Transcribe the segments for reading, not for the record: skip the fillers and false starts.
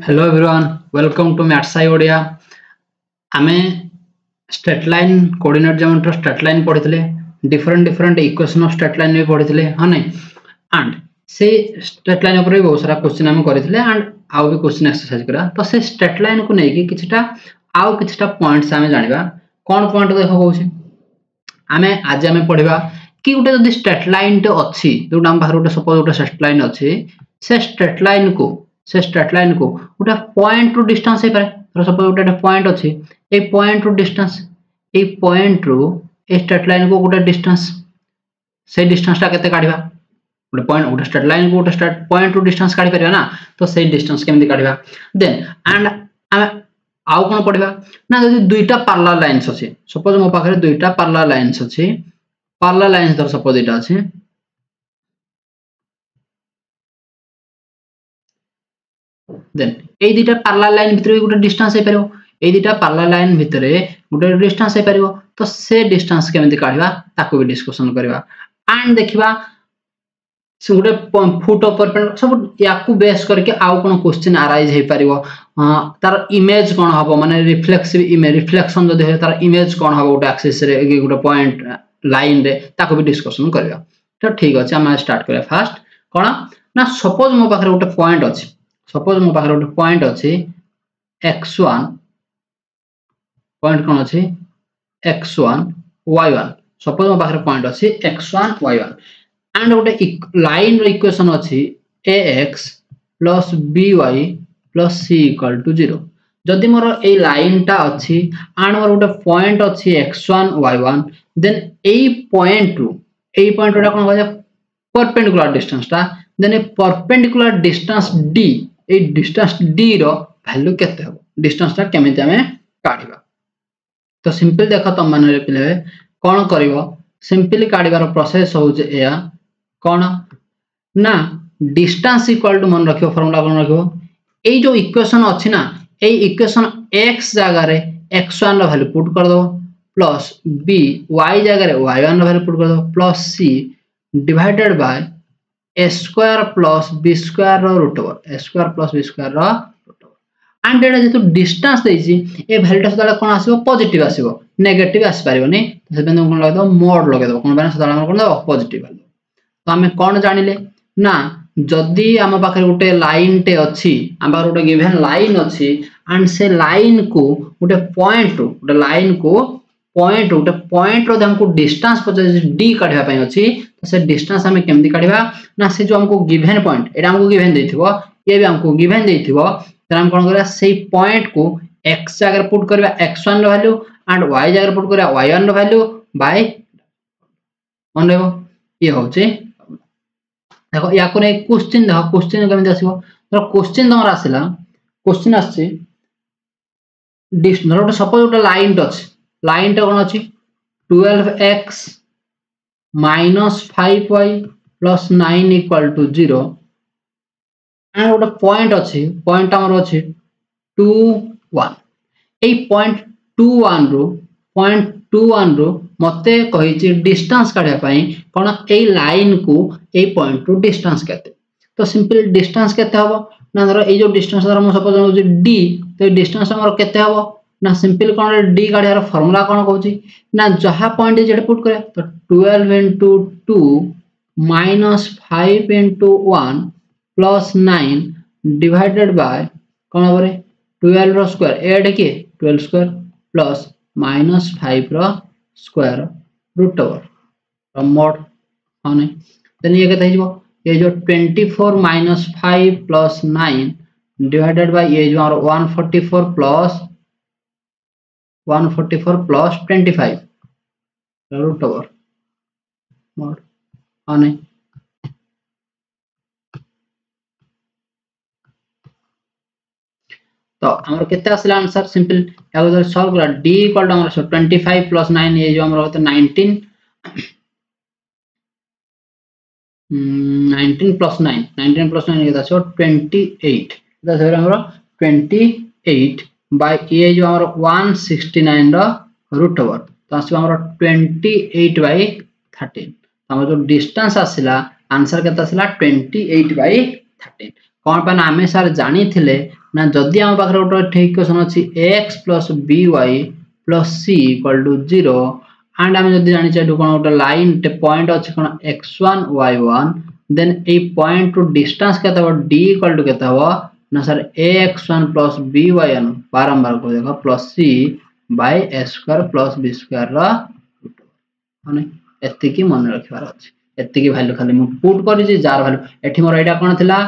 Hello everyone, welcome to Mathsai Odia. आमे straight line coordinate geometry straight line पढ़िथिले different equation of straight line भी पढ़िथिले हां नै एंड से स्ट्रेट लाइन ऊपर बहुत सारा क्वेश्चन हम करथिले एंड आउ भी क्वेश्चन एक्सरसाइज करा तो से स्ट्रेट लाइन को नै कि किछटा आउ किछटा पॉइंट्स हम जानिबा कोन पॉइंट देखो कहूची आमे आज आमे पढ़िबा कि उटे जदी स्ट्रेट लाइन ते अछि जोटा हम बाहर उटे सपोज उटे स्ट्रेट लाइन अछि से स्ट्रेट लाइन को उटा पॉइंट टू डिस्टेंस हे पारे तो सपोज उटे पॉइंट अछि a point to distance a point रो ए स्ट्रेट लाइन को गोटे डिस्टेंस से डिस्टेंस ता केते काढिबा गोटे पॉइंट गोटे स्ट्रेट लाइन को गोटे स्ट्रेट पॉइंट टू डिस्टेंस काढि परिबा ना तो से डिस्टेंस केमति काढिबा देन एंड आउ कोन पढिबा ना जदी दुईटा पैरेलल लाइंस अछि सपोज मो पाखरे दुईटा पैरेलल लाइंस अछि पैरेलल लाइंस धर सपोज एटा अछि देन ए दुईटा पैरेलल लाइन भितरे गोटे डिस्टेंस हे परबो ए दुईटा पैरेलल लाइन भितरे गोटे डिस्टेंस हे परबो तो से डिस्टेंस केमति काढिबा ताको भी डिस्कशन करबा एंड देखिबा से गोटे फुट ऑफ परपेंडिकुलर सब याकू बेस करके आउ कोन क्वेश्चन अराइज हे परिबो तार इमेज कोन हबो माने रिफ्लेक्सिव इमेज रिफ्लेक्शन जदी हे तार इमेज कोन हबो गोटे एक्सिस रे गोटे पॉइंट लाइन रे ताको भी डिस्कशन करबा तो ठीक अछि हम स्टार्ट करबा फास्ट कोन ना सपोज मो पाखरे गोटे पॉइंट अछि सपोज मो पाखरे गोटे पॉइंट अछि x1 पॉइंट कोन अछि x1 y1 सपोज मो पाखरे पॉइंट अछि x1 y1 एंड गोटे लाइन रो इक्वेशन अछि ax plus by plus c equal to 0 जदि मोर ए लाइन ता अछि एंड मोर गोटे पॉइंट अछि x1 y1 देन ए पॉइंट रो कोन हो परपेंडिकुलर डिस्टेंस ता then a perpendicular distance d a distance d रो वैल्यू केते हो डिस्टेंस ता केमिति हमें काढिबा तो सिंपल देखो तुम माने पिले कोन करिवो सिंपली काढिबार प्रोसेस हो जे या कोन ना डिस्टेंस इक्वल टू मन रखियो फार्मूला कोन रखियो ए जो इक्वेशन अछि ना ए इक्वेशन x जगह रे x1 रो वैल्यू पुट कर दो प्लस b y जगह रे y1 रो वैल्यू पुट कर दो plus c divided by a square plus b square रो root over a square plus b square रो रूट ओवर एंड एटा जेतु डिस्टेंस देछि ए वैल्यू सदा कोन आसीबो पॉजिटिव आसीबो नेगेटिव आसी परिबोनी से बेन कोन लगे दो मोड लगे दो कोन बेन सदा कोन दो पॉजिटिव वैल्यू तो हमें कौन जानिले ना जदि हम पाखे गोटे लाइन टे अछि हम पाखे गोटे गिवन लाइन अछि एंड से लाइन को गोटे पॉइंट गोटे लाइन को गोटे पॉइंट रो हमको डिस्टेंस पचे d काढिबा पय अछि तो से डिस्टेंस हमें केमति काढिबा ना से जो हमको गिवन पॉइंट एटा हमको गिवन देथिबो ये भी हमको गिवन देथिबो त हम कोन करबा से पॉइंट को x जगह पुट करबा x1 रो वैल्यू एंड y जगह पुट करबा y1 row value by on लेबो ये होचे देखो या कोन एक क्वेश्चन देखो क्वेश्चन केमति आसीबो तो क्वेश्चन तमरा आसीला क्वेश्चन आछी डिस्टेंस सपोज गोटे लाइन टच लाइन टा कोन अछि 12x minus 5y plus 9 equal to 0 and गोटे पॉइंट अछि पॉइंट हमर अछि 2 1 ए पॉइंट 2 1 रो मते कहि छि डिस्टेंस काढिया पई कोन ए लाइन को ए पॉइंट टू डिस्टेंस केते तो सिंपल डिस्टेंस केते हबो ना धरो ए जो डिस्टेंस धरो हम सपोज हो d तो डिस्टेंस हमर केते हबो ना सिंपल कोन d काढियार फार्मूला कोन कहउची ना जहा पॉइंट जेड पुट करे तो 12 2 minus 5 1 plus 9 divided by कोन हबरे 12 रो स्क्वायर ऐड के 12 स्क्वायर प्लस minus 5 रो स्क्वायर रूट ओवर मोड होने देन ये केते हिजबो ये जो 24 minus 5 plus 9 divided by ये जो 144 plus 25 रूट ओवर मोड होने तो हमर केते आसला आंसर सिंपल याको सॉल्व करा d इक्वल टू हमर 25 plus 9 ये जो हमर होते 19 19 plus 9 केता छो 28 दा से हमर 28 बाय ये जो हमर 169 रो रूट ओवर तो आसी हमर 28 बाय 13 हमर जो डिस्टेंस आसिला आंसर केता आसिला 28 बाय 13 कौन पाना आमे सर जानी थिले ना जदी हम पाखरे गोटे ठीक क्वेश्चन अछि ax plus by plus c equal to 0 and आमे जदी जानि छै कोन गोटे लाइन टे पॉइंट अछि कोन x1 y1 then A point to distance केते हो d equal to केते हो ना सर ax1 plus by1 बारंबार को देखो plus c by a square plus b square रा माने एत्ते की मन रखिबार अछि एत्ते की वैल्यू खाली मु पुट करि जे जार वैल्यू एठी मोर एटा कोन थिला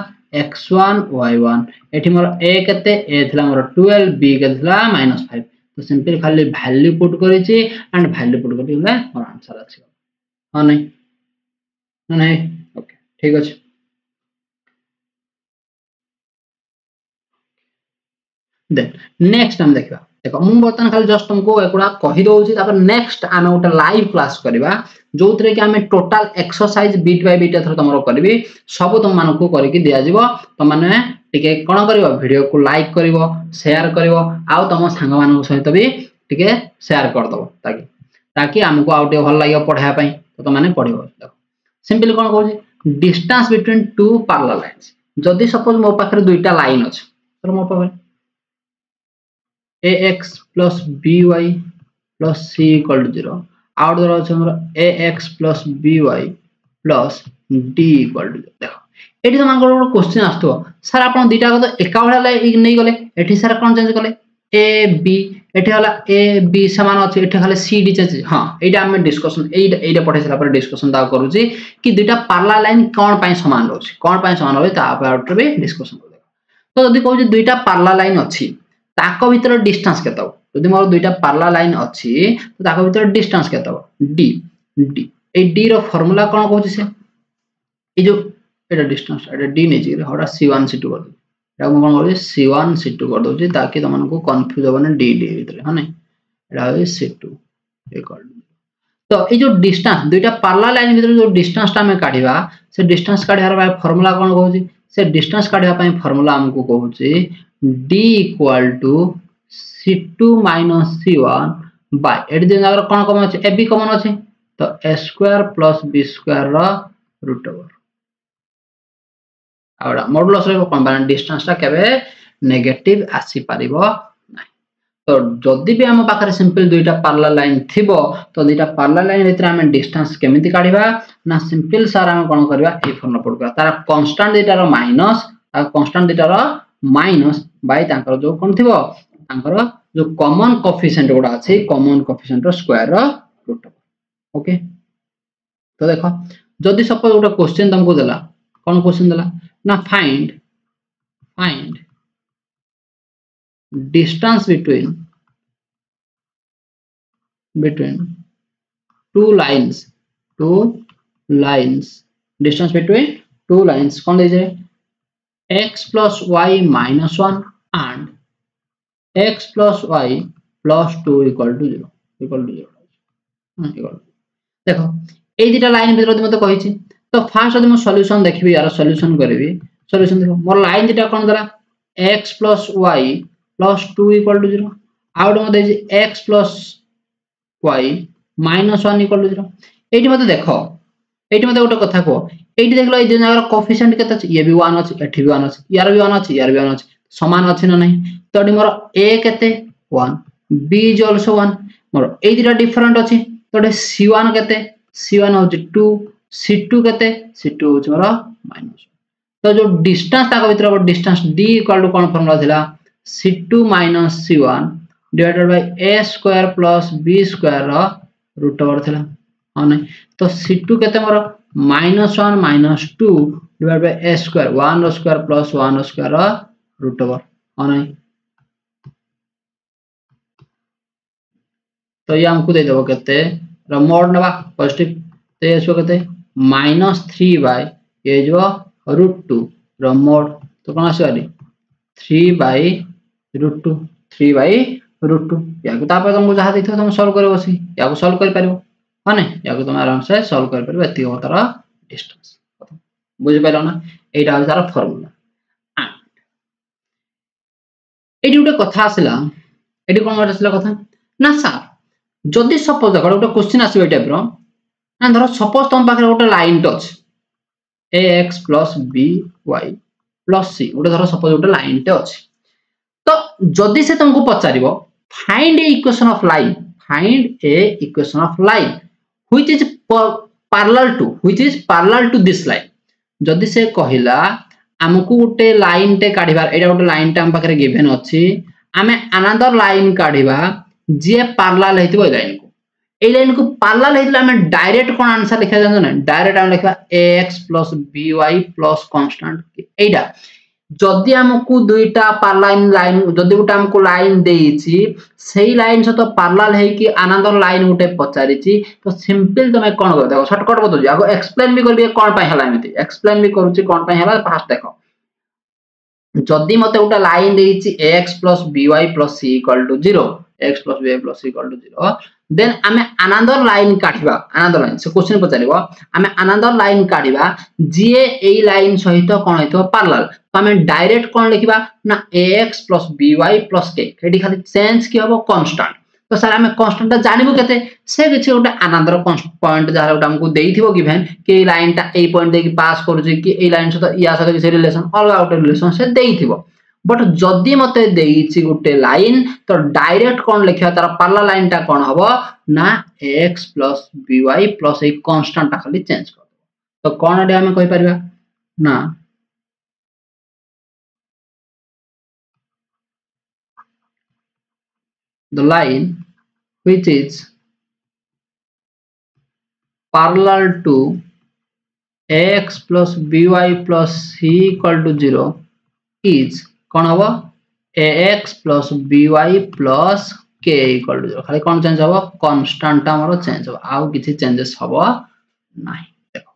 x1 y1 एठी मोर a केते a थिला मोर 12 b केते थिला -5 तो सिंपल खाली वैल्यू पुट करि जे एंड वैल्यू पुट करि ले मोर आंसर अछि हां नहीं ओके ठीक अछि देन नेक्स्ट हम देखबा देखो मु बर्तन खाली जस्ट तुमको एकुडा कहि दोउची तापर नेक्स्ट आमे उटा लाइव क्लास करबा जोतरे कि आमे total exercise bit by bit एथर तमरो करबी सब तुम मानको करि कि दिया जिवो त माने टिके कोन करबो वीडियो को लाइक करबो शेयर करबो आ तम संग मानको सहित भी टिके शेयर कर दबो ताकि हमको आउटे भल लागियो पढाया पई तो माने पढिबो देखो सिंपली कोन कहू distance between two parallel lines जदी सपोज मो पाखरे दुईटा लाइन अछि तर मो पाखरे ax plus by plus c equal to 0 आउट दर अछि हमर ax plus by plus d equal to 0 देखो एठी तमान को क्वेश्चन आस्तो सर आपण दुईटा को तो एका भला नै गले एठी सर कोन चेंज करले a b एठी हला a b समान अछि एठी खाली c d चेंज हां एटा हम डिस्कशन एटा पढै सला पर डिस्कशन दा करूची कि दुईटा पैरेलल लाइन कोन पय समान रहउची कोन पय समान होय ता पर भी डिस्कशन कर तो जदी कहू जे दुईटा पैरेलल लाइन अछि ताको भीतर डिस्टेंस केतो जदी मोर दुईटा पैरेलल लाइन अछि तो ताको भीतर डिस्टेंस केतो d d ए d रो फार्मूला कोन कहू से ए जो एटा डिस्टेंस एटा d नै जे होडा c1 c2 कर एटा कोन करू c1 c2 कर दउ ताकि तमन को कंफ्यूज होबने d d भीतर ह नै एटा हो c2 इक्वल तो ए जो डिस्टेंस दुईटा पैरेलल लाइन भीतर जो डिस्टेंस ता में काढिबा से डिस्टेंस काढिबार बाय फार्मूला कोन कहू से डिस्टेंस काढिबा पय फार्मूला हमको कहू d equal to c2 minus c1 by एडी दिन अगर कोन कमन अछि ab कमन अछि तो a square plus b square रा रूट ओवर आउडा मॉडुलस रे कोन बान डिस्टेंस ता केबे नेगेटिव आसी परिबो नै तो जदी भी हम पाखरे सिंपल दुईटा पैरेलल लाइन थिबो तो दुईटा पैरेलल लाइन भीतर हम डिस्टेंस केमिति काढिबा ना सिंपल सारा हम कोन करबा ए फॉर्मूला पुट करबा तार कांस्टेंट डेटा रो माइनस आ constant data rho minus y तांकर जो कोन थिबो तांकर जो कॉमन कोएफिशिएंट गोडा अछि कॉमन कोएफिशिएंट रो स्क्वायर रो रूट ओके तो देखो जदी सपोज गोटा क्वेश्चन तुमको देला कोन क्वेश्चन देला ना find distance between two lines distance between two lines कौन दे x plus y minus 1 and x plus y plus 2 equal to 0 देखो ए दिटा लाइन भीतर जदी मते कहि छी तो फर्स्ट जदी म सॉल्यूशन देखबी यार सॉल्यूशन करबी सॉल्यूशन देखो मोर लाइन दिटा कोन दला x plus y plus 2 equal to 0 out मते x plus y minus 1 equal to 0 एठी मते देखो एठी मते गोटे कथा को एठी देखलो ए जे जगह कोएफिशिएंट केते अछि ये भी 1 अछि एठी भी 1 अछि यार भी 1 अछि यार भी 1 अछि समान अछि न नहीं तो एठी मोर a केते 1 b इज आल्सो 1 मोर ए दिटा डिफरेंट अछि तो एठी c1 केते c1 होछि 2 c2 केते c2 होछि मोर माइनस तो जो डिस्टेंस ताको भीतर डिस्टेंस d इक्वल टू कोन फार्मूला थिला c2 minus c1 divided by a square plus b square रा रूट ओवर थिला हां नै तो c2 केते मोर -1 minus 2 divided by a square 1 रो स्क्वायर plus 1 रो स्क्वायर रा रूट ओवर हां नै तो ये हमको दे देबो केते रा मोड नबा पॉजिटिव ते एसो केते -3 by ये जो √2 रा मोड तो कोन आसीबाली 3 by √2 3 by √2 याको तापर तुमको जहा देथो तुम सॉल्व करे बसी याको सॉल्व कर परिबो ह नै याको तुम आराम से सॉल्व कर परिबो एति होतर डिस्टेंस बुझि पाइलो ना एटा हो तार फार्मूला एटी उटे कथा आसला एटी कोन आसला कथा ना सर जदी सपोज देखो उटे क्वेश्चन आसीबे टाइप रो ना धरो सपोज तुम पाखरे उटे line touch ax plus by plus C गोटे धर सपोज गोटे लाइन टे अछि तो जदि से तुमको पचारिबो find a equation of line which is parallel to this line जदि से कहिला हमकु गोटे लाइन टे काढिबार एटा गोटे लाइन टे हम पाखरे गिवन अछि आमे अनदर लाइन काढिबा जे पैरेलल हेतिबो ए लाइन को पैरेलल हेतिला आमे डायरेक्ट कोन आंसर लिखा जानो ना डायरेक्ट हम लिखबा ax by प्लस कांस्टेंट एटा जदि हमकु दुईटा पैरेलल लाइन जदि गोटे हमकु लाइन देइछि सेही लाइन से तो पैरेलल है कि अनदर लाइन गोटे पचारिछि तो सिंपल तमे कोन कर देखो शॉर्टकट बतो आगो एक्सप्लेन भी करबे कोन पय हला एमिति एक्सप्लेन भी करूछि कोन पय हला फास्ट देखो जदि मते गोटे line देइछि ax by c = 0 x by c = 0 then आमे अनदर लाइन काढिबा अनदर लाइन से क्वेश्चन पचारिबो आमे अनदर लाइन काढिबा जे एई लाइन सहित कोन हेतो पैरेलल तो आमे डायरेक्ट कोन लिखिबा ना ax by k एडी खाली चेंज की होबो कांस्टेंट तो सर आमे कांस्टेंट जानिबो केते से किछि गोटे अनदर पॉइंट जहार गोटे हमकु देइथिबो गिवन कि लाइन ता ए पॉइंट दे कि पास करूछि कि ए लाइन से तो या से किछि रिलेशन अलगा गोटे रिलेशन से देइथिबो बट जदि मते देइछि गोटे लाइन तो डायरेक्ट कोन लिखिया तार पैरेलल लाइन ता कोन हबो ना x by plus a constant ता खाली चेंज कर तो कोन एडे हम कहि परिबा ना the line which is parallel to ax by c = 0 is कोन हबो ax by k = 0 खाली कोन चेंज हबो कांस्टेंट हमरो चेंज हबो आउ किछि चेंजेस हबो नाही देखो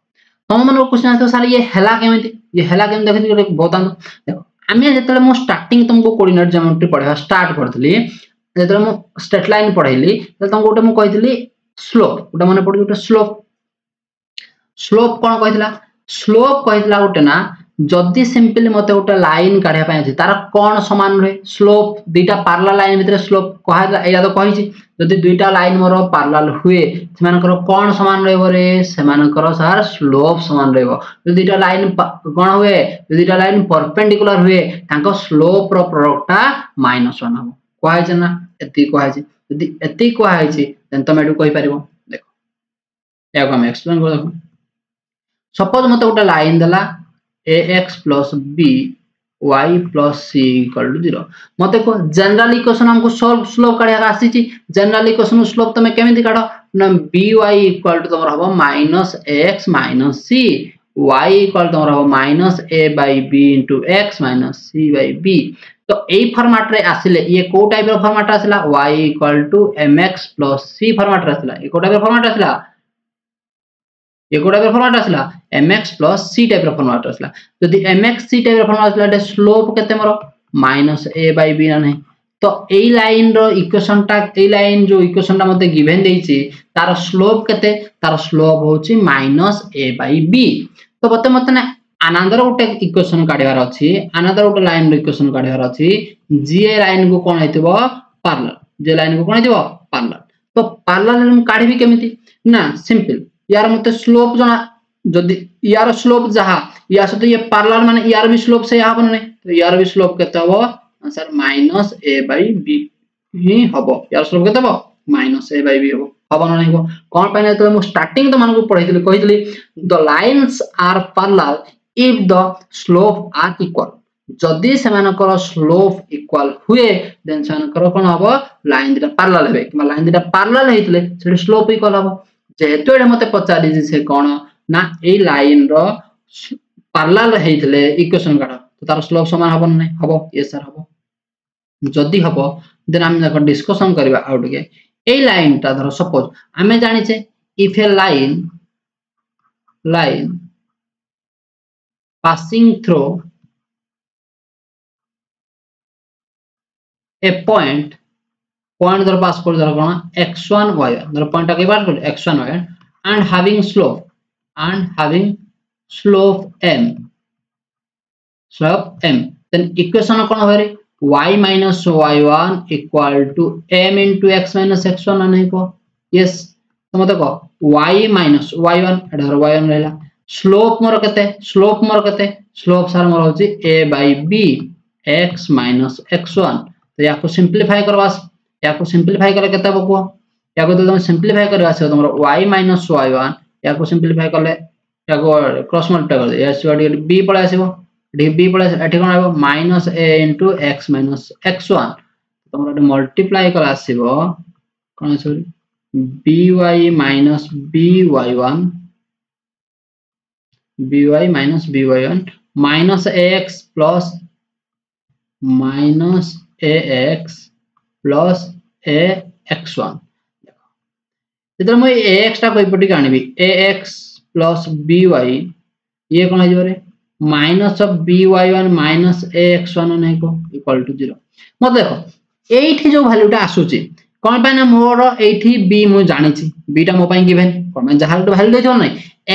तुम मन क्वेश्चन आछो सर ये हेला केमिति देखि बहुत देखो आमे जेतले मो स्टार्टिंग तुमको कोऑर्डिनेट ज्योमेट्री पढा स्टार्ट करथली जेतले मो स्ट्रेट लाइन पढाइली त तुमको गोटे मो कहितली स्लोप गोटे माने पढि गोटे स्लोप कोन कहितला गोटे ना जदि सिंपली मते गोटे लाइन काढिया पय अछि तार कोन समान रहे स्लोप दुईटा पैरेलल लाइन भितर स्लोप कहला एया तो कहिछि जदि दुईटा लाइन मोर पैरेलल हुए सेमानकर कोन समान रहबो रे सेमानकर सर स्लोप समान रहबो जदि दुईटा लाइन कोन हुए जदि दुईटा लाइन परपेंडिकुलर हुए तांको स्लोप रो प्रोडक्टटा -1 हबो कहै छै ना एति कहै छै जदि एति कहै छै देन तमे एडु कहि परिबो देखो या को हम एक्सप्लेन कर देखो सपोज मते गोटे लाइन देला ax by c = 0 मते को जनरल इक्वेशन हमको स्लोप काढिया आसी छि जनरल इक्वेशन स्लोप तमे केमिति काढो ना by = तमर हबो -x - c y = तमर हबो -a by b * x - c by b तो एई फॉर्मेट रे आसिले ये को टाइप रो फॉर्मेट आसिला y = mx + c फॉर्मेट रे आसिला ये को टाइप रो फॉर्मेट आसिला ये को टाइप रो फॉर्मेट आसिला mx + c टाइप रो फॉर्मेट आसिला यदि mx c टाइप रो फॉर्मेट आसिला दे स्लोप केते मोर -a by b ना नहीं तो एई लाइन रो इक्वेशन टा एई लाइन जो इक्वेशन टा मते गिवन देइछि तार स्लोप केते तार स्लोप होछि -a by b तो मते ना अनदर गोटे इक्वेशन काढिबार अछि अनदर गोटे लाइन रो इक्वेशन काढिबार अछि जे लाइन को कोन हेतिबो पैरेलल जे लाइन को कोन हेतिबो पैरेलल तो पैरेलल हम काढिबी केमिति ना सिंपल यार मते स्लोप जना जदि यार स्लोप जहा या से तो ये पैरेलल माने यार भी स्लोप से यहां बने तो यार भी स्लोप केते हबो सर -a by b ही हबो यार स्लोप केते हबो -a by b हबो हबो ना नहीं कोन पाइने तो हम स्टार्टिंग तो मानको पढाइतली कहितली the lines are parallel if the slope are equal जदि सेमानकर स्लोप इक्वल हुए देन सेमानकर कोन हबो लाइन दिटा पैरेलल हेबे कि लाइन दिटा पैरेलल हेतले से स्लोप इक्वल हबो जेहेतु एडे मते पचारि जे से कोन ना ए लाइन रो पैरेलल हेतले इक्वेशन काढ तो तार स्लोप समान हबो नै हबो यस सर हबो जदि हबो देन हम देखो डिस्कशन करबा आउट के ए लाइन ता धरो सपोज हमें जानि छे if A line passing through a point धर पास कर धर कोन x1 y1 धर पॉइंट के बात कर x1 y1 and having slope m then equation कोन होरे y - y1 = m * x - x1 नहीं को यस तो मत को y - y1 धर y1 रहला स्लोप मोर केते स्लोप सार मोर होची a by b x minus x1 तो या को सिंपलीफाई करबा या को सिंपलीफाई करे केते बको या को तुम सिंपलीफाई करबा से तुमरो y minus y1 या को सिंपलीफाई करले या को क्रॉस मल्टीप्लाई कर दे s वाडी b पळे आसीबो डी b पळे एठी कोन आबो minus a into x minus x1 तुमरो मल्टीप्लाई कर आसीबो कोन sorry by minus by1 by minus by1 minus ax plus minus ax plus ax1 जेतले मैं ax टा कोइ पटी कानिबी ax plus by ये कोन आइबो रे minus of by1 minus ax1 नै को इक्वल टू 0 मत देखो एठी जो वैल्यूटा आसुची कोन पाना मोर एठी b मु जानि छि b टा मो पई गिवन कोन मैं जहाल तो वैल्यू देथो नै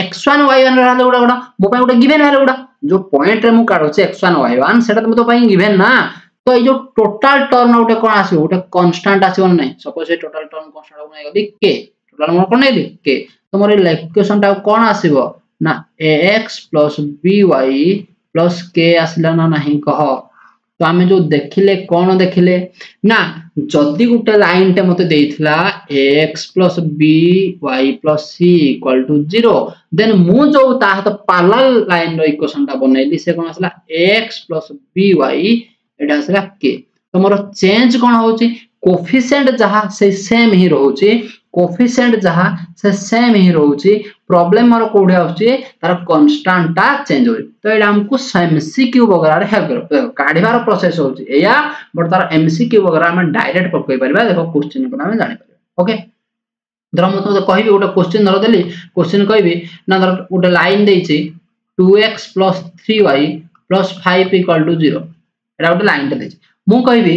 x1 y1 रहले उडा उडा मो पई उडा गिवन रहले उडा जो पॉइंट रे मु काढो छि x1 y1 सेटा तो मो पई गिवन ना तो ए जो टोटल टर्म उडा कोन आसीबो उडा कांस्टेंट आसीबो नै सपोज ए टोटल टर्म कांस्टेंट को नै गली k टोटल मोर कोन नै k तो मोर इक्वेशन टा कोन आसीबो ना ax by plus k आसला ना नहीं कह तो आमे जो देखिले कोन देखिले ना जदी गुटे लाइन टे मते देइथला ax by plus c equal to 0 then मु जो ता तो पैरेलल लाइन रो इक्वेशन टा बनैली से कोन आसला ax by एटा आसला k तो मोर चेंज कोन होची कोफिशिएंट जहा से सेम ही रहउची कोफिशिएंट जहा से सेम ही रहउची प्रॉब्लम मोर कोडे आउची तार कांस्टेंट टा चेंज होई तो एडा हमको एमसीक्यू वगैरह रे हेल्प करो काढिबार प्रोसेस होची एया बट तार एमसीक्यू वगैरह हम डायरेक्ट पकई परबा देखो क्वेश्चन को हम जानि परबा ओके धर म तो कहबी गोटे क्वेश्चन धर देली क्वेश्चन कहबी ना धर गोटे लाइन देइची 2x + 3y + 5 = 0 एडा गोटे लाइन दे देइची मु कहबी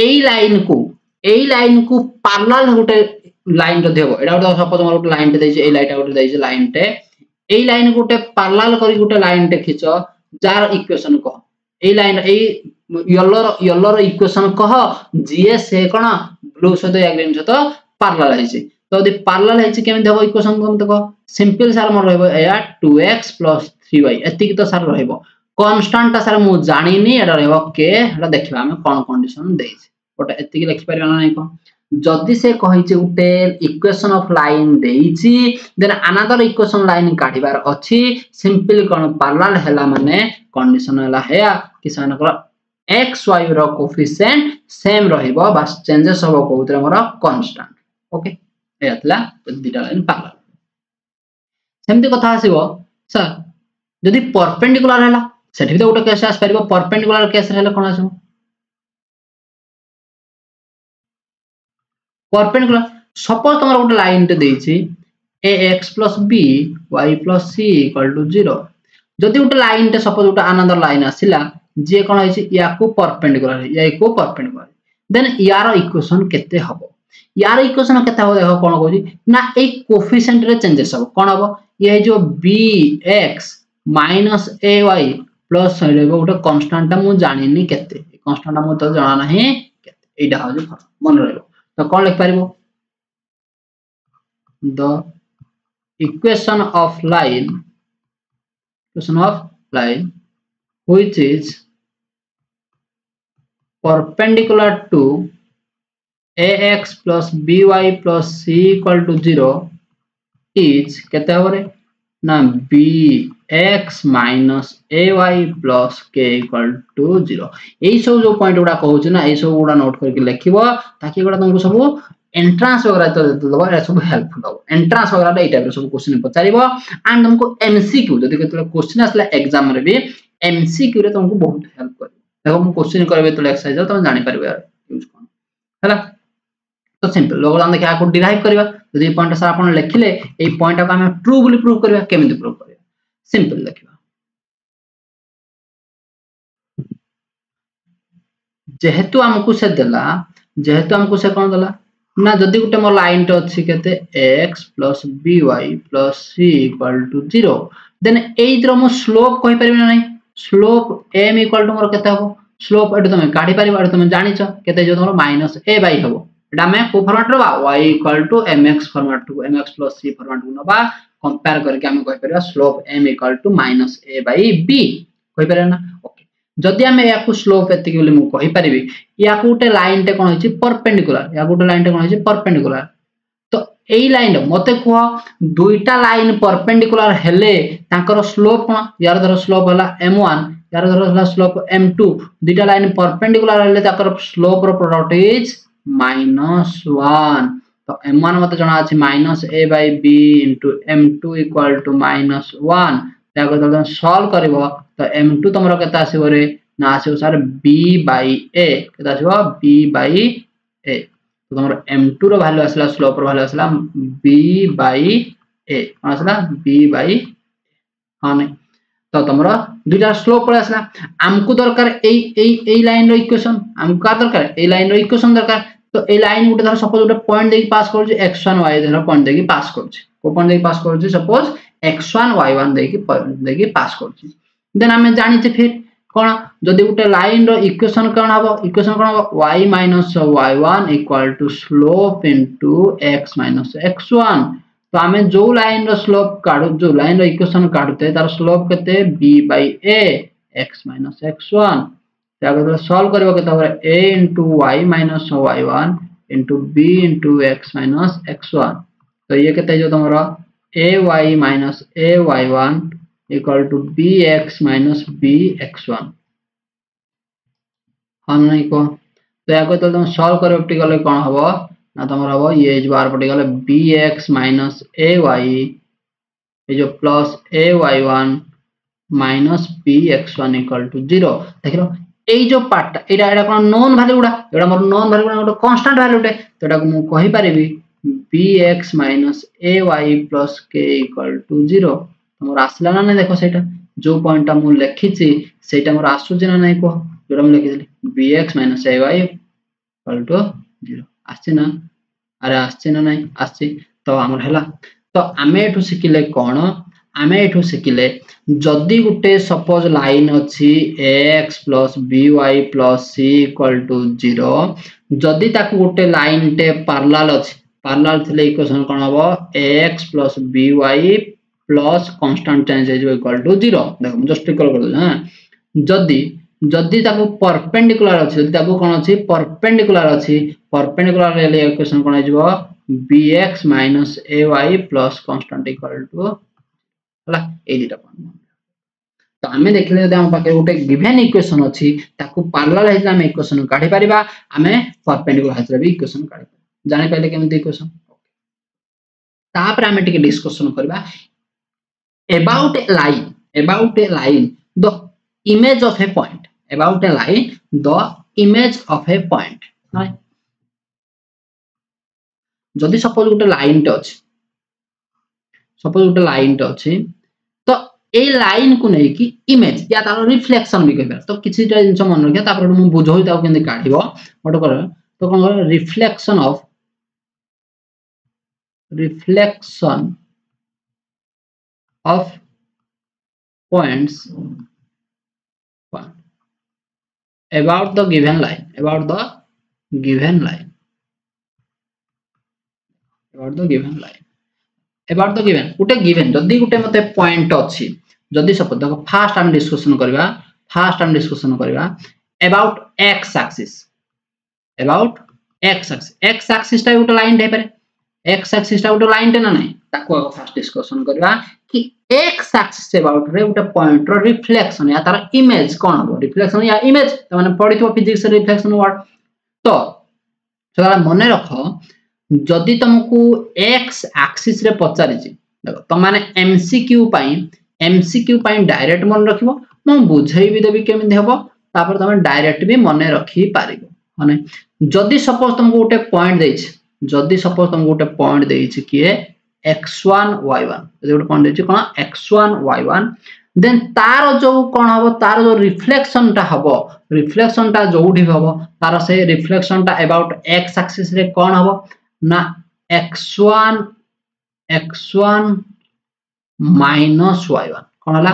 एई लाइन को पैरेलल गोटे लाइन रे देबो एडा गोटे सपोज मोर गोटे लाइन देइची एई लाइटा गोटे देइची लाइन टे एई लाइन गोटे पैरेलल करी गोटे लाइन टे खिचो जार इक्वेशन कह एई लाइन एई येलो रो इक्वेशन कह जीए से कोन ब्लू सहित या ग्रीन सहित पैरेलल हैची तो यदि पैरेलल हैची केमे देबो इक्वेशन को हम देखो सिंपल सार मोर रहबो एया 2x + 3y एति की तो सार रहबो कांस्टेंट सार मु जानिनी एडा रहबो के एडा देखिबा हम कोन कंडीशन देइछि गोटे एति की लिखि परबा नै को जदि से कहिचे उटे इक्वेशन ऑफ लाइन देइछि देन अनदर इक्वेशन लाइन काढिबार अछि सिंपल कोन पैरेलल हैला माने कंडीशन हैला हेया कि सानकर x y रो कोफिशिएंट सेम रहइबो बस चेंजेस होबो कोउतरे मोर कांस्टेंट ओके एतला दिटा लाइन पैरेलल सेमति कथा आसीबो सर जदि परपेंडिकुलर हैला सेठी तो गोटे केस आस परबो परपेंडिकुलर केस हैला कोन आसीबो परपेंडिकुलर सपोज तुमरा गोटे लाइन टे देइछि ax + b y + c = 0 जदि गोटे लाइन टे सपोज गोटे अनदर लाइन आसिला जे कोन होइछि या को परपेंडिकुलर है या को परपेंडिकुलर देन यार इक्वेशन केते हबो यार इक्वेशन केते हो देखो कोन कहछि ना ए कोफिशिएंट रे चेंजेस हबो कोन हबो ये जो bx - ay प्लस रहबो गोटे कांस्टेंट ता मु जानिनी केते कांस्टेंट मु तो जाना नाही केते एटा हो जे मन रहबो तो कौन लिख पारिबो the equation of line which is perpendicular to ax + by + c = 0 is केते होरे ना bx - ay + k = 0 एई सब जो पॉइंट उडा कहउछ ना एई सब उडा नोट करके लिखिबो ताकि उडा तुमको सब एंट्रेंस वगैरह तो दबो ए सब हेल्पफुल हो एंट्रेंस वगैरह ए टाइप सब क्वेश्चन पचारिबो एंड तुमको एमसीक्यू जदि केतले क्वेश्चन आसला एग्जाम रे भी एमसीक्यू रे तुमको बहुत हेल्प करियो देखो हम क्वेश्चन करबे तो एक्सरसाइज तुम जानि परबे यार यूज कोन हैला तो सिंपल लोग हम देखा को डिराइव करबा जदि पॉइंट से आपण लिखिले ए पॉइंट को हम ट्रू बोली प्रूव करबा केमिति प्रूव करबा सिंपल देखिबा जेहेतु हमको से देला जेहेतु हमको से कोन देला ना जदि गुटे मोर लाइन टे अछि केते x + by + c = 0 देन एइद्र मो स्लोप कहि परबे नै स्लोप m = मोर केते हबो स्लोप एटा तुम काढी परबा एटा तुम जानि छ केते जो तमरो -a/, हबो एटा मैं को फॉर्मेट रबा y = mx फॉर्मेट को mx + c फॉर्मेट को नबा कंपेयर करके हम कहि परबा स्लोप m = -a/b कहि पारे ना ओके जदि हम या स्लोप एतिक बोली मु कहि परिबी या गोटे लाइन टे कोन होची परपेंडिकुलर या गोटे लाइन टे कोन होची परपेंडिकुलर तो एई लाइन मते कह दुईटा लाइन परपेंडिकुलर हेले ताकर स्लोप कोन यार धर स्लोप हला m1 यार धर हला स्लोप m2 दुईटा लाइन परपेंडिकुलर हेले ताकर स्लोप रो प्रोडक्ट इज -1 तो m1 मते जणा अछि -a/b * m2 = -1 ताको तो सॉल्व करबो तो m2 तमरो केता आसीबो रे ना आसीबो सर b/a केता आसीबो b/a तो तमरो m2 रो वैल्यू आसला स्लोप रो वैल्यू आसला b/a कोन आसला b/a हां नै तो तमरो दुईटा स्लोप पळे आसला हमकु दरकार एई लाइन रो इक्वेशन हमकु का दरकार एई लाइन रो इक्वेशन दरकार तो ए लाइन गुटे धर सपोज गुटे पॉइंट देकी पास करू x1 y धर पॉइंट देकी पास करू को पॉइंट देकी पास करू सपोज x1 y1 देकी पास करू देन हमें जानि छे फिर कोन जदी गुटे लाइन रो इक्वेशन कोन हबो y - y1 = slope into x - x1 तो हमें जो लाइन रो स्लोप काढू जो लाइन रो इक्वेशन काढते तार स्लोप केते b/a x - x1 ताको सॉल्व करबो केता होय a * y - y1 * b * x - x1 तो ये केते जो तमरो ay - ay1 = bx - bx1 हां नै को तो याको तो तुम सॉल्व करो टी गले कोन हबो ना तमरो हबो ये जो बार पटी गले bx - ay ए जो प्लस ay1 - bx1 = 0 देखिरो एई जो पार्ट एडा एडा कोन नोन वैल्यू गुडा एडा मोर नोन वैल्यू गुडा गोटे कांस्टेंट वैल्यू टे तो एडा को मु कहि परिबी bx - ay + k = 0 तमोर आसला ना नै देखो सेटा जो पॉइंट मु लिखि छि सेटा मोर आसु छि ना नै को जोडा मु लिखि छि bx - ay = 0 आछि ना अरे आछि ना नै आछि तो हमर हला तो आमे एठु सिखिले कोन आमे एठु सिखिले जदी गुटे सपोज लाइन अछि x + by + c = 0 जदी ताकू गुटे लाइन टे पैरेलल अछि पैरेलल थिले इक्वेशन कोन हबो x + by plus constant change = 0 देखो जस्ट इक्वल कर दो हां जदी ताकू परपेंडिकुलर अछि जदी ताकू कोन अछि परपेंडिकुलर ले इक्वेशन कोन आइजबो bx - ay प्लस कांस्टेंट = हला ए दिटा पॉइंट तो हमें देखले जदी हम पाके गोटे गिवन इक्वेशन अछि ताकू पैरेलल हेला हम इक्वेशन काढी परिबा हमें परपेंडिकुलर हेला भी इक्वेशन काढी जानि पहिले केमति इक्वेशन तापर हमें टिके डिस्कशन करबा about a line the image of a point about a line the image of a point right जदी सपोज गोटे लाइन टे अछि तो ए लाइन को नै कि इमेज या तार रिफ्लेक्शन भी कहबा तो किछि टा जिंस मन रखिया तापर मु बुझोइ ताउ केंदे काढिबो मोट कर तो कोन कर reflection of points about the given line उटे गिवन जदी गुटे मते पॉइंट अछि जदी सपोज देखो फर्स्ट हम डिस्कशन करबा about x axis x axis टा गुटे लाइन टे पारे x एक्सिस टा गुटे लाइन टे ना नै ताको फर्स्ट डिस्कशन करबा कि x एक्सिस अबाउट रे गुटे पॉइंट रो रिफ्लेक्शन या तार इमेज कोन हो रिफ्लेक्शन या इमेज त माने पढितो फिजिक्स रिफ्लेक्शन वर्ड तो सला मने रखो जदी तुमको x एक्सिस रे पचारि छि देखो त माने MCQ पई डायरेक्ट मन रखिबो म बुझाई भी देबी केमिति हबो तापर तुम डायरेक्ट भी मने रखी पारिबो माने जदी सपोज तुमको गोटे पॉइंट देइ छि जदी सपोज तुमको गोटे पॉइंट देइ छि कि x1 y1 जदी गोटे पॉइंट देइ छि कोन x1 y1 देन तार जो कोन हबो तार जो रिफ्लेक्शन टा जोउठी हबो तार से रिफ्लेक्शन टा अबाउट x एक्सिस रे कोन हबो ना x1 minus y1 कोन हला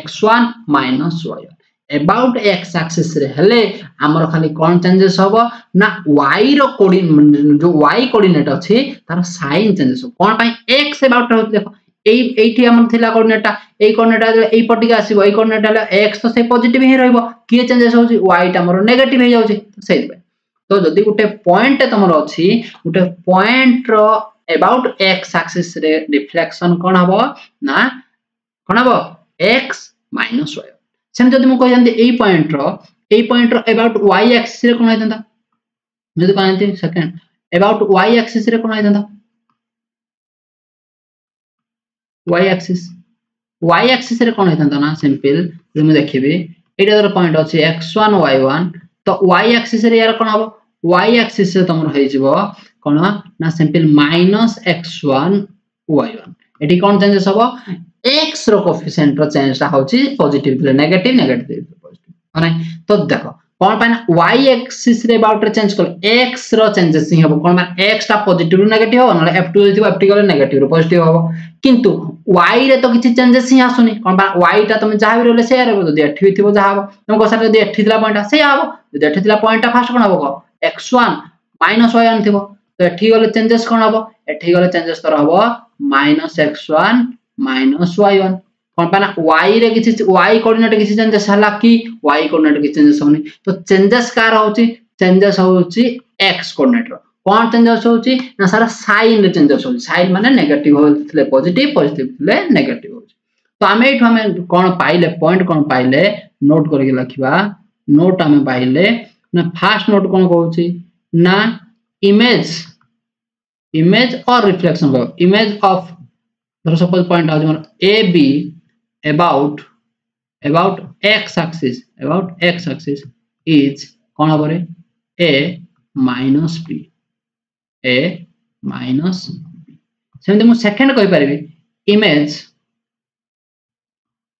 x1 minus y1 about x axis रे हेले हमर खाली कोन चेंजेस हबो ना y रो कोऑर्डिनेट जो y कोऑर्डिनेट अछि तार साइन चेंजेस कोन पई x अबाउट देखो एठी हमर थिला कोऑर्डिनेटटा ए कोऑर्डिनेटटा ए पटिक आसीबो ए कोऑर्डिनेटटा x तो से पॉजिटिव ही रहइबो किए चेंजेस होउची y टा हमर नेगेटिव हे जाउची सेहि पे तो जदी गुटे पॉइंट तमर अछि गुटे पॉइंट रो अबाउट x एक्सिस रे रिफ्लेक्शन कोन हबो ना कोन हबो x - y सेम जदी मु कहि जानते ए पॉइंट रो अबाउट y एक्सिस रे कोन हेतंता जदी कहंती सेकंड अबाउट y एक्सिस रे कोन हेतंता y एक्सिस रे कोन हेतंता ना सिंपल जे मु देखिबी एटा दर पॉइंट अछि x1 y1 तो y एक्सिस रे यार कोन हबो y एक्सिस से तमर हे जिवो कोन ना सिंपल -x1 y1 एठी कोन चेंजेस हबो x रो कोएफिशिएंट रो चेंज ता होची पॉजिटिव ले नेगेटिव नेगेटिव पॉजिटिव नै तो देखो कोन पाना y एक्सिस रे अबाउट रे चेंज कर x रो चेंजेस ही हबो कोन मान x ता पॉजिटिव रो नेगेटिव हो न f2 जति f2 गले नेगेटिव रो पॉजिटिव हबो किंतु y रे तो किछि चेंजेस ही आसुनी कोन बा y ता तुम जाहा भी रोले से रे जदी एठी भी थिबो जाहा हबो तुम कोसा जदी एठी थिला पॉइंट से हबो जदी एठी थिला पॉइंट ता फर्स्ट कोन हबो को x1 -y1 थिबो तो एठी गले चेंजेस कोन हबो एठी गले चेंजेस तर हबो -x1 -y1 कोन पाना y रे किछि y कोऑर्डिनेट किछि चेंजेस हला कि y कोऑर्डिनेट किछि चेंजेस होनी तो चेंजेस कार होची चेंजेस होची x कोऑर्डिनेट रो कोन चेंजेस होची ना सारा साइन रे चेंजेस होची साइन माने नेगेटिव होले पॉजिटिव पॉजिटिव ले नेगेटिव होची तो आमे एठो हमें कोन पाइले पॉइंट कोन पाइले नोट करके लखिबा नोट हमें पाइले ना फर्स्ट नोट कोन कहूची ना इमेज और रिफ्लेक्शन को इमेज ऑफ सपोज पॉइंट आ जमन AB about x axis is cone हबरे a minus b सेमते मु सेकंड कहि परबी image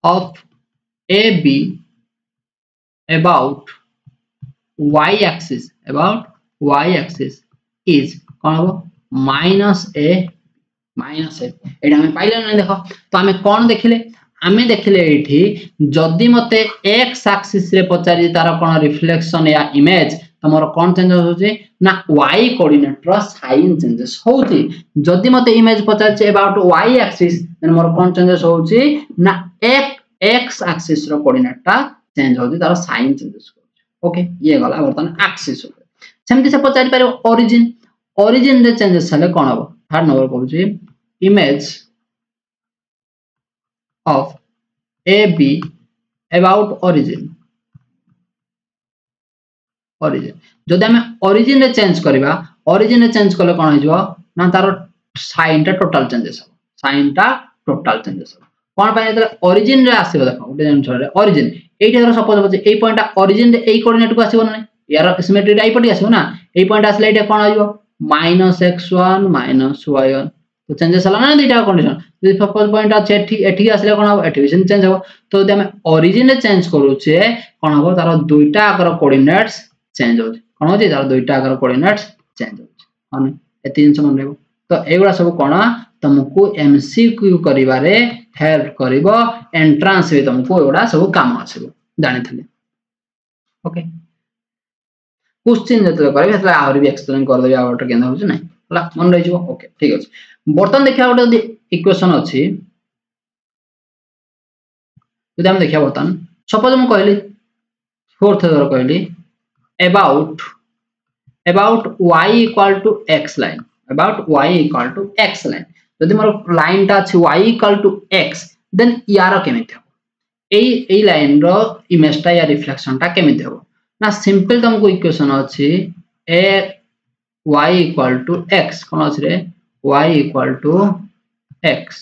of AB about y axis is कोन हबो -a एटा हमें पाइले नै देखो तो हमें कोन देखिले आमे देखिले एठी जदी मते x एक्सिस रे पचारी तार कोन रिफ्लेक्शन या इमेज तमरो कोन चेंजेस होची ना y कोऑर्डिनेट रो साइन चेंजेस होची जदी मते इमेज पचारचे अबाउट y एक्सिस देन मोर कोन चेंजेस होची ना x एक्सिस रो कोऑर्डिनेट ता चेंज होची तार साइन चेंजेस होची ओके ये गला बर्तन एक्सिस हो सेमति से पचारी पारो ओरिजिन रे चेंजेस हले कोन हबो थर्ड नंबर कहूची image of AB about origin जदि हमें origin रे चेंज करबा origin रे चेंज करले कोन होइजो ना तार साइन टा टोटल चेंजेस हो कोन पाए त origin रे आसीबो देखो उटे जन छरे origin एटा धर सपोज बचे ए पॉइंट origin रे ए कोऑर्डिनेट को आसीबो नै यार सिमेट्री रे आई पटी आसीबो ना ए पॉइंट आसले एटा कोन होइजो -x1 -y1 तो चेंजेस हला ना दुईटा कंडीशन जदि सपोज पॉइंट अछि एठी आसले कोन हो एठी भी चेंज हो तो जदि हम ओरिजिन रे चेंज करू छे कोन हो तार दुईटा आकर कोऑर्डिनेट्स चेंज हो कोन होजी तार दुईटा आकर कोऑर्डिनेट्स चेंज हो माने एति जिंस मन लेबो तो एगुडा सब कोन तुमको एमसीक्यू करिवारे हेल्प करिवो एंट्रेंस रे तुमको एगुडा सब काम आसीबो जानिथले ओके क्वेश्चन जतले करबे तले आउर भी एक्सप्लेन कर देबे आउट केना होछ नै हला मन रहि जबो ओके ठीक अछि बर्तन देखिया गोटे इक्वेशन अछि जदि हम देखिया बर्तन सपोज हम कहली फोर्थ दर कहली about y equal to x line जदि मोर लाइन ता अछि y equal to x then यार केमिति हो एई लाइन रो इमेज ता या रिफ्लेक्शन ता केमिति हो ना सिंपल तुमको इक्वेशन अछि a y equal to x कोन अछि रे y equal to x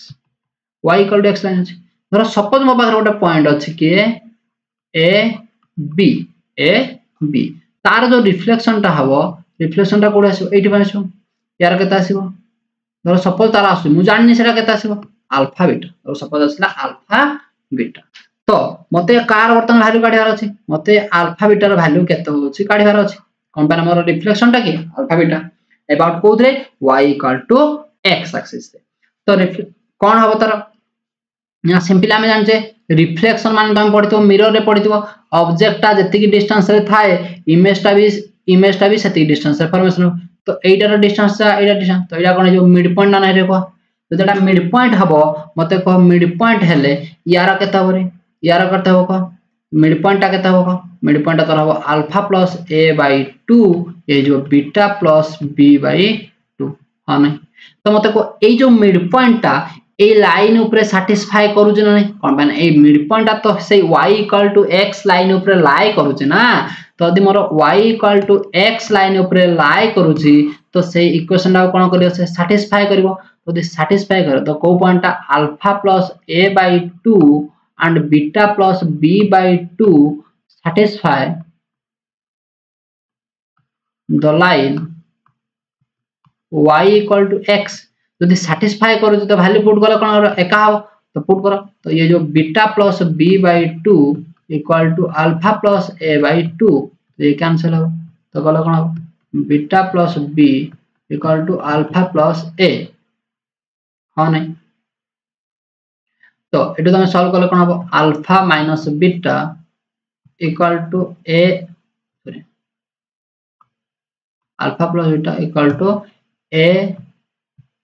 line अछि धर सपोज मो पाखर गोटे पॉइंट अछि कि a b तार जो रिफ्लेक्शन ता हबो रिफ्लेक्शन ता कोड आसीबो 80 आसीबो यार केता आसीबो धर सपोज तार आसी मु जाननी सेटा केता आसीबो अल्फा बीटा और सपोज आसला अल्फा बीटा तो मते कार वर्तन वैल्यू काढियार अछि मते अल्फा बीटा रो वैल्यू केते होछि काढियार अछि कोन पाना मोर रिफ्लेक्शन ता कि अल्फा बीटा अबाउट कोथरे y equal to x axis तो कोन हबो तार या सिंपली हम जानचे रिफ्लेक्शन मान तुम पढितो मिरर रे पढितो ऑब्जेक्ट ता जति की डिस्टेंस रे थाए इमेज ता भी सेति डिस्टेंस रे फॉर्मेशन तो एटा रो डिस्टेंस ता एटा डिस्टेंस तो एटा कोन जो मिड पॉइंट ना रे को तो जेटा मिड पॉइंट हबो मते कह मिड पॉइंट हेले यार केता हबो रे यार करते हबो कह मिड पॉइंट टा केता हबो कह मिड पॉइंट ता हबो अल्फा प्लस a बाय 2 ये जो बीटा प्लस b बाय 2 हां नहीं तो मते को ए जो मिड पॉइंट टा ए लाइन ऊपर सैटिस्फाई करू जे नै कोन बन ए मिड पॉइंट ता तो से y = x लाइन ऊपर लाई करू जे ना तो यदि मोर y = x लाइन ऊपर लाई करू छी तो से इक्वेशन टा कोन करियो से सैटिस्फाई करबो तो दि सैटिस्फाई कर तो को पॉइंट टा alpha plus a by 2 and beta plus b by 2 satisfy the line y = x यदि सैटिस्फाई करो तो वैल्यू पुट करो कोन एका हो तो पुट करो तो ये जो beta plus b by 2 equal to alpha plus a by 2 तो ये कैंसिल हो तो गलो कोन हो beta plus b equal to alpha plus a हां नहीं तो एटो तुम सॉल्व करले कोन हो alpha minus beta equal to a sorry alpha plus beta equal to a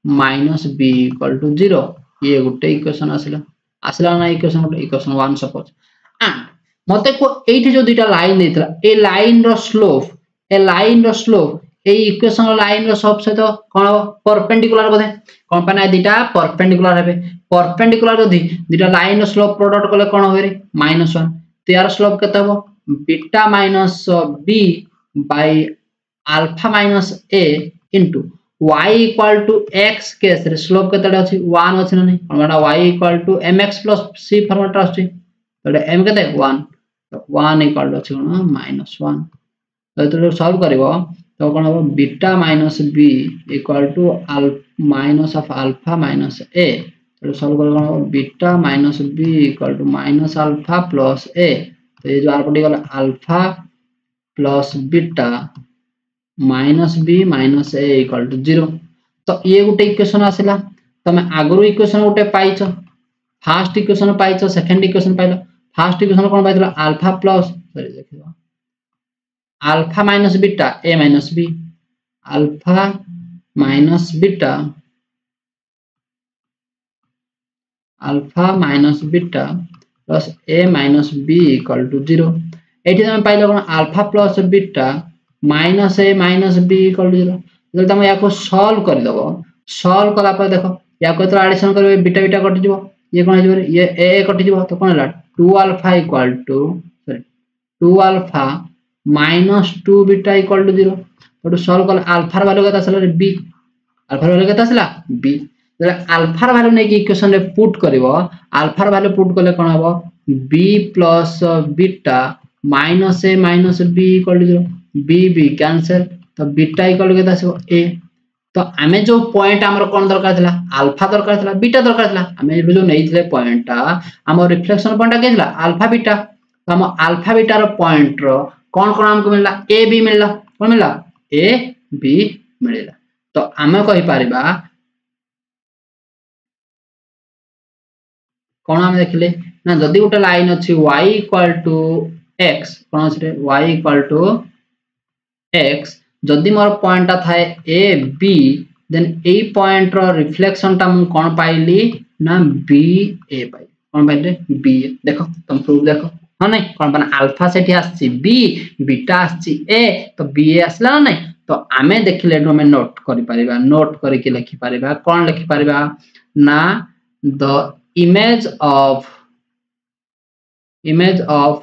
minus b equal to 0 ये गुटे इक्वेशन आसला ना इक्वेशन 1 सपोज एंड मते को एठी जो दुटा लाइन देतला ए लाइन रो स्लोप ए इक्वेशन लाइन रो स्लोप से तो कोन परपेंडिकुलर बोधे कोन पाना दुटा परपेंडिकुलर हेबे परपेंडिकुलर जदी दुटा लाइन रो स्लोप प्रोडक्ट कले कोन होय रे -1 तो यार स्लोप केते हो beta minus b by alpha minus a into y = x case रे स्लोप केतेडा अछि 1 अछि नै हमरा y = mx + c फॉर्मेट अछि तडे m केते 1 तो 1 = अछि कोन -1 तो तो सॉल्व करबो तो कोन हो beta minus b = minus of alpha minus a तो सॉल्व करबो कोन beta minus b = minus alpha plus a तो ये जो आर पटी गला alpha plus beta minus b minus a equal to 0 तो ये गुटे इक्वेशन आसिला तमे आगरु इक्वेशन गुटे पाइछो फर्स्ट इक्वेशन पाइछो सेकंड इक्वेशन पाइलो फर्स्ट इक्वेशन कोन पाइतलो अल्फा प्लस सॉरी देखिबो alpha minus beta a minus b alpha minus beta plus a minus b equal to 0 एठी तमे पाइलो कोन alpha plus beta minus a minus b equal to 0 जब तुम या को सॉल्व कर दबो सॉल्व कला पर देखो या को तो एडिशन करबे बीटा बीटा कट जिवो ये कोन हिजो ये a कट जिवो तो कोन हला 2 alpha equal to sorry 2 alpha minus 2 beta equal to 0 तो सॉल्व कर अल्फा वैल्यू केता आसला b अल्फा वैल्यू केता आसला b जब अल्फा वैल्यू नै की इक्वेशन रे पुट करबो अल्फा वैल्यू पुट करले कोन हबो b plus beta minus a minus b equal to 0 b cancel तो बीटा इक्वल केता आसो a तो आमे जो पॉइंट हमर कोन दरकार थला अल्फा दरकार थला बीटा दरकार थला आमे जो नैथिले पॉइंट हमर रिफ्लेक्शन पॉइंट केथला अल्फा बीटा तो हम अल्फा बीटा रो पॉइंट रो कोन कोन हमको मिलला a b मिलला कोन मिलला a b मिलला तो आमे कहि पारिबा कोन हम देखले ना जदी उटा लाइन अछि y = x कोन अछि y = x जदि मोर पॉइंट थाए a b then A point रो रिफ्लेक्शन ता मु कोन पाइली ना b a पाइ कोन पाइले b देखो तुम प्रूफ देखो हां नहीं कोन बना अल्फा सेठी आछि b बीटा आछि a तो b आसला नहीं तो आमे देखिले हमें नोट करि परिबा नोट करि के लिखि परिबा कोन लिखि परिबा ना the image of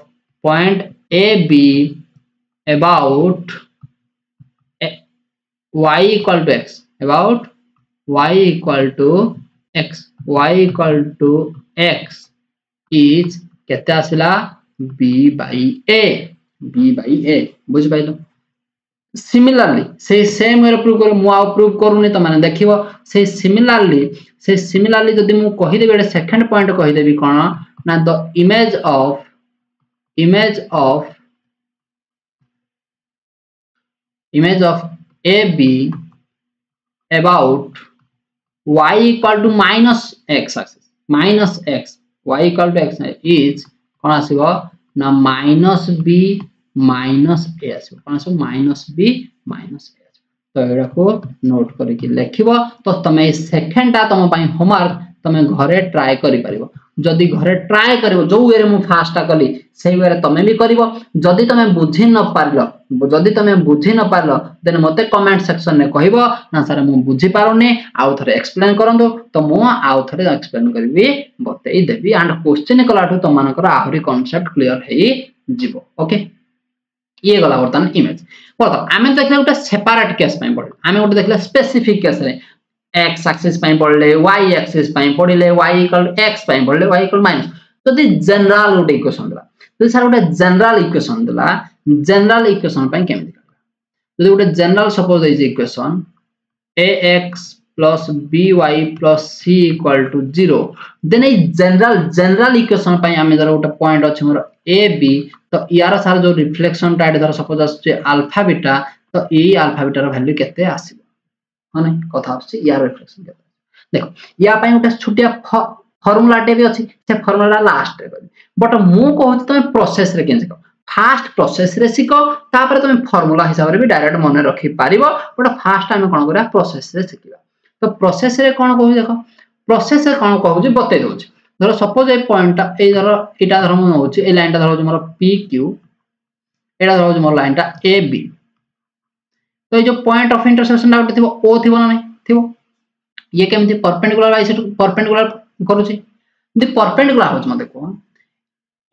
point a b about y equal to x about y equal to x is केते आसिला b by a बुझ पाइलो सिमिलरली से सेम वे प्रूव कर मु आ प्रूव करूनी त माने देखिबो से सिमिलरली जदी मु कहि देबे एटा सेकंड पॉइंट कहि देबी कोन ना the image of AB about y equal to minus x axis y equal to x is कोन आसीबो ना minus b minus a आसीबो cone आसीबो minus b minus a तो एडा को नोट करके लिखिबो तो तमे सेकंड ता तम पई होमवर्क तमे घरे ट्राई करि परिबो जदी घरे ट्राई करिवो जो वे रे मु फास्ट ता कली सेही वे रे तमे भी करिवो जदी तमे बुझी न पारलो जदी तमे बुझी न पारलो देन मते कमेंट सेक्शन में कहिबो ना सर मु बुझी पारोने आउ थरे एक्सप्लेन करंदो तो मु आउ थरे एक्सप्लेन करबी बतई देबी एंड क्वेश्चन कलाठो त मानकर आहुरी कांसेप्ट क्लियर हेई जिवो ओके ये गला बर्तन इमेज बर्तन आमे देखले उटा सेपरेट केस पय पड़े आमे उटा देखले स्पेसिफिक केस रे x एक्सिस पय पड़ले y एक्सिस पय पड़ले y = x पय पड़ले y = माइनस तो दी जनरल उटा इक्वेशन दला तो सर उटा जनरल इक्वेशन दला जनरल इक्वेशन पय केमि करबा तो उटा general suppose is equation ax plus by plus c equal to 0 then a general equation पय आमे जरा उटा पॉइंट अछि मोर a b तो यार सार जो रिफ्लेक्शन टा धर सपोज आछे अल्फा बीटा तो ए अल्फा बीटा रो वैल्यू केते आसीबो माने कथा आछे यार रिफ्लेक्शन केते देखो या पय उटा छुटिया फार्मूला टे भी अछि से फार्मूला लास्ट रे बट मु कहत तमे प्रोसेस रे केन फास्ट प्रोसेस रे सिको तापर तमे फार्मूला हिसाब रे भी डायरेक्ट मन रखि पारिबो बट फास्ट आमे कोन करा प्रोसेस रे सिकिबा तो प्रोसेस रे कोन कहू देखो प्रोसेस रे कोन कहू जे बतै दउ धर सपोज ए पॉइंट ए धर एटा धर म होची ए लाइन टा धर मोर पी क्यू एटा धर मोर लाइन टा ए बी तो ये जो पॉइंट ऑफ इंटरसेक्शन टा थिबो ओ थिबो ना नहीं थिबो ये केमति परपेंडिकुलर बाइसेट परपेंडिकुलर करूची द परपेंडिकुलर होच म देखो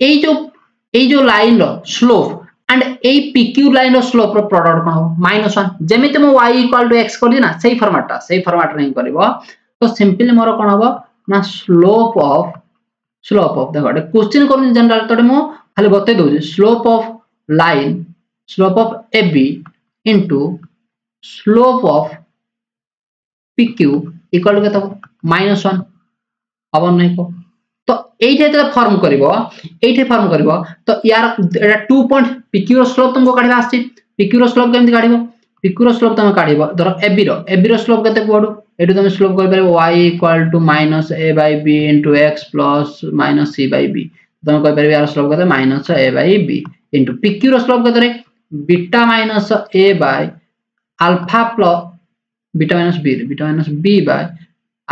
ए जो लाइन रो स्लोप एंड ए पीक्यू लाइन रो स्लोप रो प्रोडक्ट कोन हो -1 जेमिति म y = x कर दी ना सही फॉर्मेट रे करबो तो सिंपली मोर कोन होबो ना स्लोप ऑफ देखो क्वेश्चन कर जनरल तो मु खाली बतै दउ slope of line slope of AB into slope of PQ equal के तब -1 अब नहीं को तो एठे त फॉर्म करबो तो यार एटा 2 पॉइंट PQ रो स्लोप तुमको काढिबा आछि PQ रो स्लोप केमति काढिबो PQ रो स्लोप तुम काढिबो धर AB रो स्लोप केते पडो एटु तुम स्लोप कर परबो y = -a/b * x + -c/b तुम कह परबो यार स्लोप केते -a/b * PQ रो स्लोप केते रे beta - a/ alpha beta - b /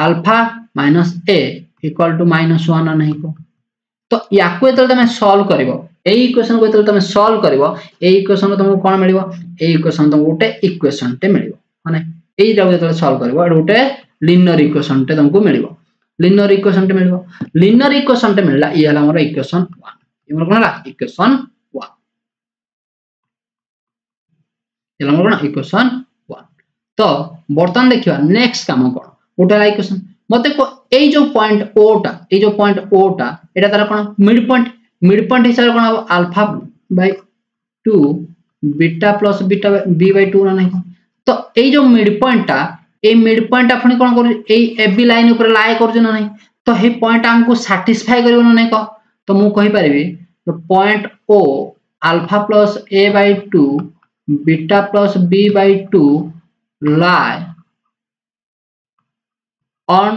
alpha - a equal to -1 नहीं को तो याको एतल तमे सॉल्व करिवो ए इक्वेशन को एतल तमे सॉल्व करिवो ए इक्वेशन तुमको कोन मिलिवो ए इक्वेशन तुमको उटे इक्वेशन टे मिलिवो माने ए जाउ एतल सॉल्व करिवो एड उटे लीनियर इक्वेशन टे तुमको मिलिवो लीनियर इक्वेशन टे मिलला ई हला हमर इक्वेशन 1 ई हमर कोन हला इक्वेशन 1 एला हमर कोन इक्वेशन 1 तो बर्तन देखिबा नेक्स्ट काम कोन उटे हला इक्वेशन मते को ए जो पॉइंट ओ टा एटा तार कोन मिड पॉइंट हिसाब कोन हो alpha by 2 beta plus beta b by 2 ना नहीं तो ए जो मिड पॉइंट टा फनी कोन कर ए AB लाइन ऊपर लाए कर ना नहीं तो हे पॉइंट हमको सैटिस्फाई करियो ना नहीं को तो मु कहि परबी तो point O alpha plus a by 2 beta plus b by 2 lie on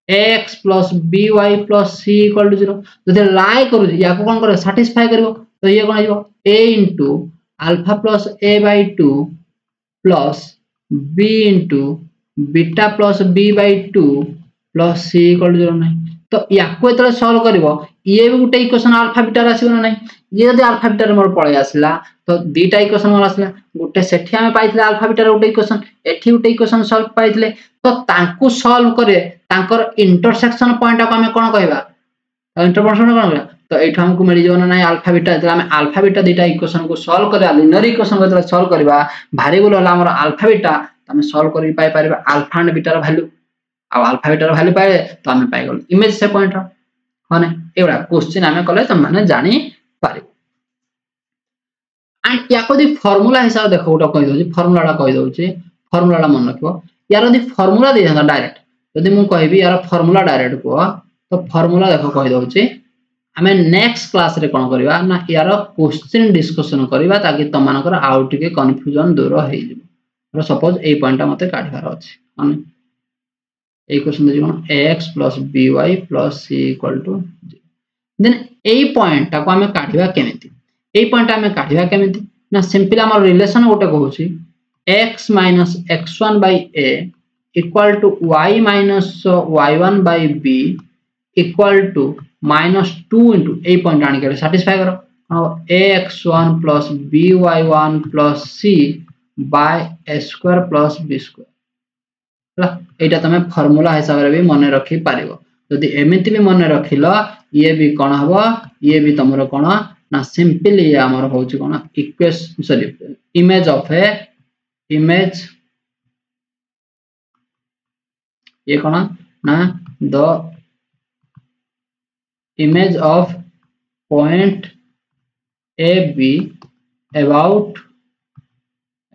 x plus by plus c equal to 0 जदि लाई करू या को कोन करे सैटिस्फाई करबो तो ये कोन आइबो a into alpha plus a by 2 plus b into beta plus b by 2 plus c equal to 0 नहीं तो या को एतले सॉल्व करबो ये भी गुटे इक्वेशन अल्फा बीटा रासिबो ना नहीं ये यदि अल्फा बीटा रे मोर पळे आसला तो दीटा इक्वेशन मोर आसला गुटे सेठी हमें पाइथले अल्फा बीटा रे गुटे इक्वेशन एठी गुटे इक्वेशन सॉल्व पाइथले तो तांकु सॉल्व करे तांकर इंटरसेक्शन पॉइंट को हमें कोन कहबा इंटरसेक्शन कोन कहबा तो एठा हमको मिल जेबो ना अल्फा बीटा जला हमें अल्फा बीटा दीटा इक्वेशन को सॉल्व करे लिनियर इक्वेशन को सॉल्व करबा वेरिएबल होला हमर अल्फा बीटा तो हमें सॉल्व करि पाई परबा अल्फा एंड बीटा रो वैल्यू अब अल्फा बीटा रो वैल्यू पाए तो हमें पाई गल इमेज से पॉइंट रो माने एवडा क्वेश्चन हमें कले त माने जानि पारे एंड या को दी फार्मूला हिसाब देखो उटा कहि दउची फार्मूला मन रखबो यार यदि फार्मूला दे था डायरेक्ट यदि मु कहबी यार फार्मूला डायरेक्ट को तो फार्मूला देखो कहि दउची हमें नेक्स्ट क्लास रे कोन करबा ना यार क्वेश्चन डिस्कशन करबा ताकि त मानकर आउट के कंफ्यूजन दूर होई जिवो सपोज ए पॉइंट मते काढिबार अछि माने ए क्वेश्चन दे कोन ax by c = 0 then A point को हमें काढिबा केमिति ए पॉइंट हमें काढिबा केमिति ना सिंपल हमर रिलेशन गोटे कहूची x minus x1 by a equal to y minus y1 by b equal to minus 2 into a point आने satisfy करो ax1 plus by1 plus c by a square plus b square एटा तमे formula हिसाब रे भी मने रखि पारिबो जदि एमिति भी मने रखिलो ये भी कोन हबो ये भी तमरो कोन ना सिंपली ये हमर होची कोन equation sorry image of a image ये कोन ना the image of point A B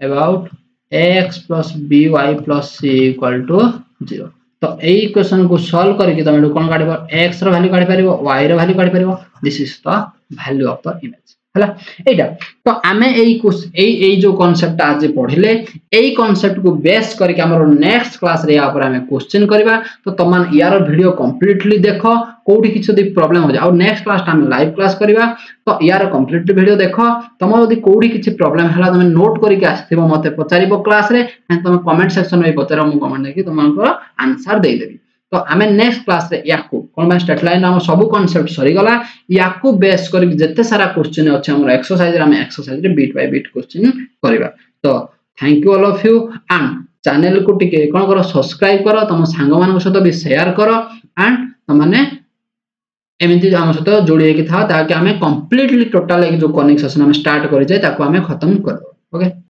about ax plus by plus c equal to 0 तो ए इक्वेशन को सॉल्व करके तमे कोन काढिबो x रो वैल्यू काढि परिबो y रो वैल्यू काढि परिबो this is the value of the image हला एटा तो आमे एई जो कांसेप्ट आज पढिले एई कांसेप्ट को बेस करके हमर नेक्स्ट क्लास रे या पर हमें क्वेश्चन करबा तो तमान यार वीडियो कंप्लीटली देखो कोठी किछ दि प्रॉब्लम हो जा और नेक्स्ट क्लास हम लाइव क्लास करबा तो यार कंप्लीट वीडियो देखो तम यदि कोठी किछ प्रॉब्लम हला तमे नोट करके आस्थिबो मते पचारिबो क्लास रे तमे कमेंट सेक्शन में पचारो मु कमेंट देखि तुमको आंसर दे देबी तो आमे नेक्स्ट क्लास रे याकू कोन स्टेट लाइन हम सब कांसेप्ट सरी गला याकू बेस करके जत्ते सारा क्वेश्चन अछि हमर एक्सरसाइज रे हम एक्सरसाइज रे बीट बाय बीट क्वेश्चन करबा तो thank you all of you and channel को टिके कोन करो सब्सक्राइब करो तम संग मान सहित भी शेयर करो एंड तमने एमिति हम सहित जोड़ी कि था ताकि हमें कंप्लीटली टोटल एक जो कनेक्शन हम स्टार्ट करि जाय ताको हमें खत्म कर ओके।